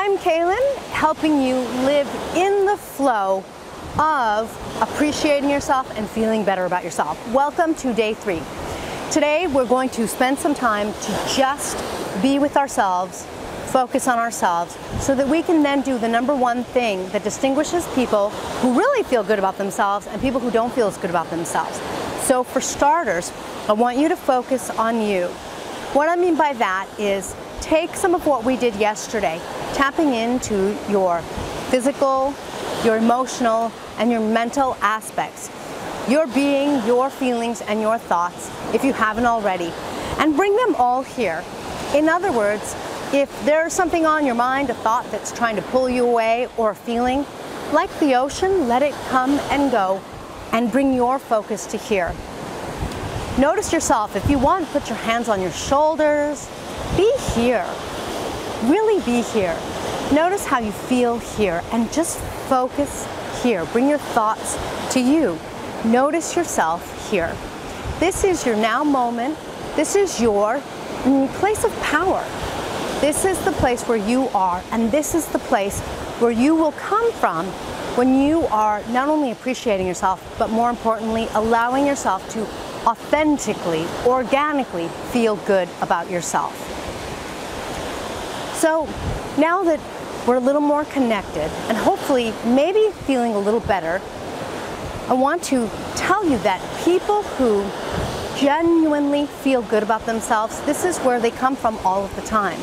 I'm KALYN, helping you live in the flow of appreciating yourself and feeling better about yourself. Welcome to day 3. Today we're going to spend some time to just be with ourselves, focus on ourselves, so that we can then do the number one thing that distinguishes people who really feel good about themselves and people who don't feel as good about themselves. So for starters, I want you to focus on you. What I mean by that is take some of what we did yesterday, tapping into your physical, your emotional, and your mental aspects, your being, your feelings, and your thoughts, if you haven't already, and bring them all here. In other words, if there's something on your mind, a thought that's trying to pull you away, or a feeling, like the ocean, let it come and go, and bring your focus to here. Notice yourself. If you want, put your hands on your shoulders. Be here. Really be here. Notice how you feel here, and just focus here. Bring your thoughts to you. Notice yourself here. This is your now moment. This is your place of power. This is the place where you are, and this is the place where you will come from when you are not only appreciating yourself, but more importantly, allowing yourself to authentically, organically feel good about yourself. So now that we're a little more connected and hopefully maybe feeling a little better, I want to tell you that people who genuinely feel good about themselves, this is where they come from all of the time.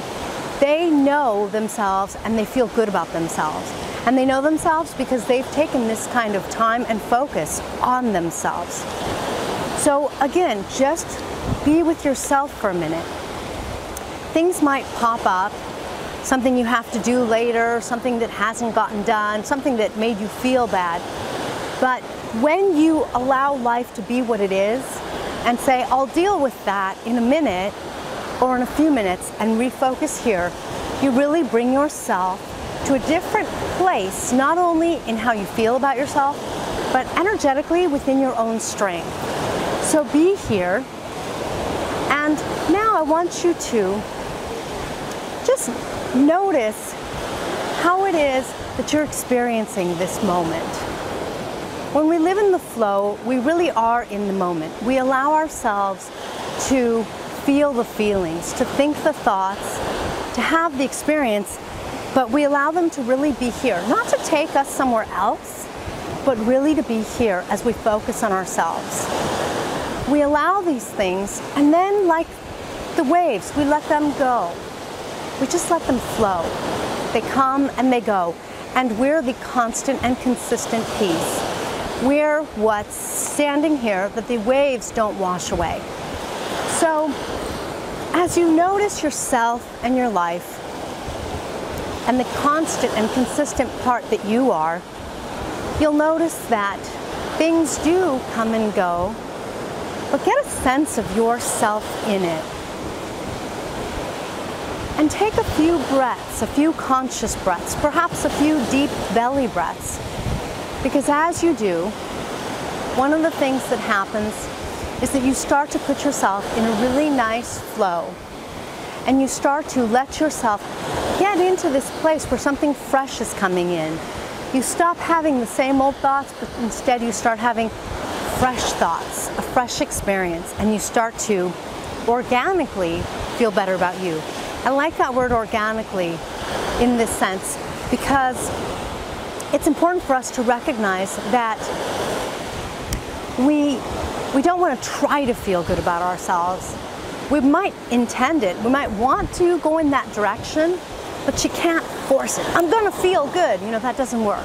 They know themselves and they feel good about themselves. And they know themselves because they've taken this kind of time and focus on themselves. So again, just be with yourself for a minute. Things might pop up, something you have to do later, something that hasn't gotten done, something that made you feel bad. But when you allow life to be what it is and say, I'll deal with that in a minute or in a few minutes and refocus here, you really bring yourself to a different place, not only in how you feel about yourself, but energetically within your own strength. So be here, and now I want you to just notice how it is that you're experiencing this moment. When we live in the flow, we really are in the moment. We allow ourselves to feel the feelings, to think the thoughts, to have the experience, but we allow them to really be here. Not to take us somewhere else, but really to be here as we focus on ourselves. We allow these things, and then like the waves, we let them go. We just let them flow. They come and they go. And we're the constant and consistent piece. We're what's standing here that the waves don't wash away. So as you notice yourself and your life and the constant and consistent part that you are, you'll notice that things do come and go, but get a sense of yourself in it. And take a few breaths, a few conscious breaths, perhaps a few deep belly breaths. Because as you do, one of the things that happens is that you start to put yourself in a really nice flow. And you start to let yourself get into this place where something fresh is coming in. You stop having the same old thoughts, but instead you start having fresh thoughts, a fresh experience, and you start to organically feel better about you. I like that word organically in this sense because it's important for us to recognize that we don't want to try to feel good about ourselves. We might intend it, we might want to go in that direction, but you can't force it. I'm going to feel good. You know, that doesn't work.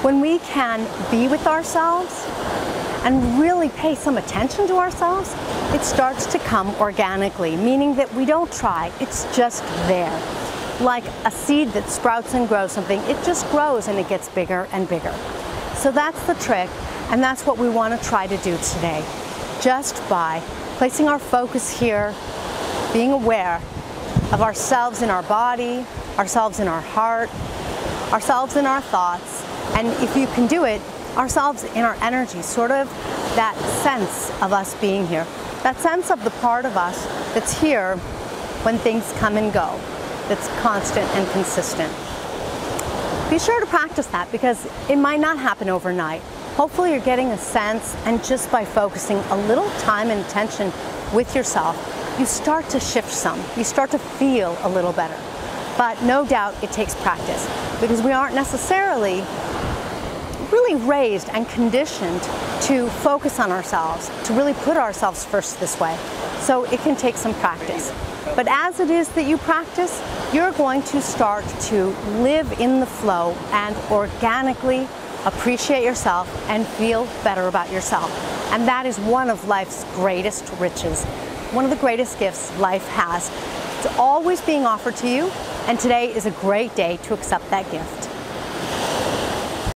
When we can be with ourselves and really pay some attention to ourselves, it starts to come organically, meaning that we don't try, it's just there. Like a seed that sprouts and grows something, it just grows and it gets bigger and bigger. So that's the trick, and that's what we want to try to do today. Just by placing our focus here, being aware of ourselves in our body, ourselves in our heart, ourselves in our thoughts, and if you can do it, ourselves in our energy, sort of that sense of us being here, that sense of the part of us that's here when things come and go, that's constant and consistent. Be sure to practice that because it might not happen overnight. Hopefully you're getting a sense, and just by focusing a little time and attention with yourself, you start to shift some. You start to feel a little better. But no doubt it takes practice because we aren't necessarily really raised and conditioned to focus on ourselves, to really put ourselves first this way. So it can take some practice. But as it is that you practice, you're going to start to live in the flow and organically appreciate yourself and feel better about yourself. And that is one of life's greatest riches, one of the greatest gifts life has. It's always being offered to you, and today is a great day to accept that gift.